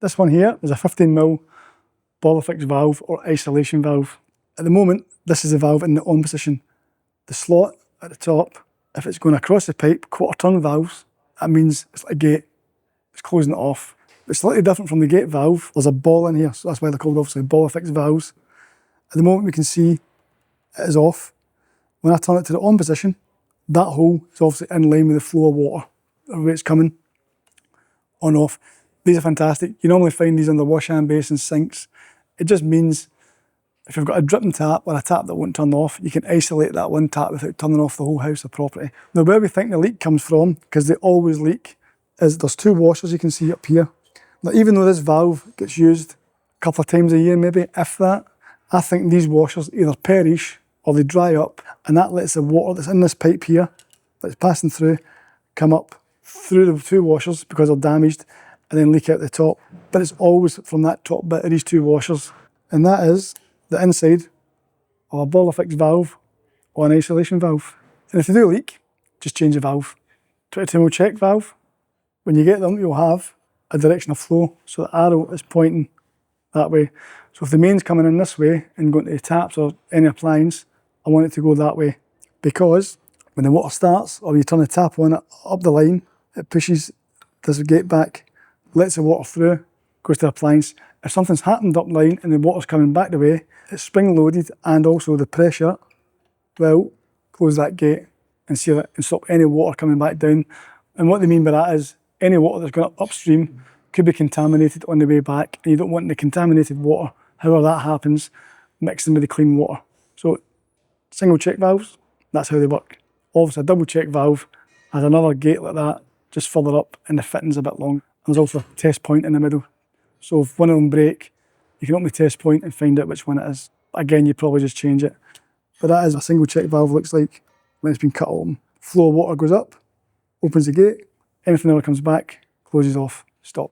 This one here is a 15mm boiler fix valve or isolation valve. At the moment, this is the valve in the on position. The slot at the top, if it's going across the pipe, quarter turn valves, that means it's like a gate. It's closing it off. It's slightly different from the gate valve. There's a ball in here, so that's why they're called obviously boiler fix valves. At the moment we can see it is off. When I turn it to the on position, that hole is obviously in line with the flow of water, the way it's coming on off. These are fantastic. You normally find these under wash hand basins, sinks. It just means if you've got a dripping tap or a tap that won't turn off, you can isolate that one tap without turning off the whole house or property. Now where we think the leak comes from, because they always leak, is there's two washers you can see up here. Now even though this valve gets used a couple of times a year maybe, if that, I think these washers either perish or they dry up, and that lets the water that's in this pipe here, that's passing through, come up through the two washers because they're damaged, and then leak out the top. But it's always from that top bit of these two washers. And that is the inside of a boiler fix valve or an isolation valve. And if they do leak, just change the valve. 22mm check valve. When you get them, you'll have a direction of flow, so the arrow is pointing that way. So if the main's coming in this way and going to the taps or any appliance, I want it to go that way. Because when the water starts, or you turn the tap on it up the line, it pushes this gate back, lets the water through, goes to the appliance. If something's happened up line and the water's coming back the way, it's spring loaded, and also the pressure will close that gate and seal it and stop any water coming back down. And what they mean by that is any water that's going up upstream could be contaminated on the way back, and you don't want the contaminated water, however that happens, mixed in with the clean water. So single check valves, that's how they work. Obviously a double check valve has another gate like that, just further up, and the fitting's a bit long. There's also a test point in the middle. So if one of them break, you can open the test point and find out which one it is. Again, you probably just change it. But that is a single check valve looks like when it's been cut open. Flow of water goes up, opens the gate, anything that comes back, closes off, stop.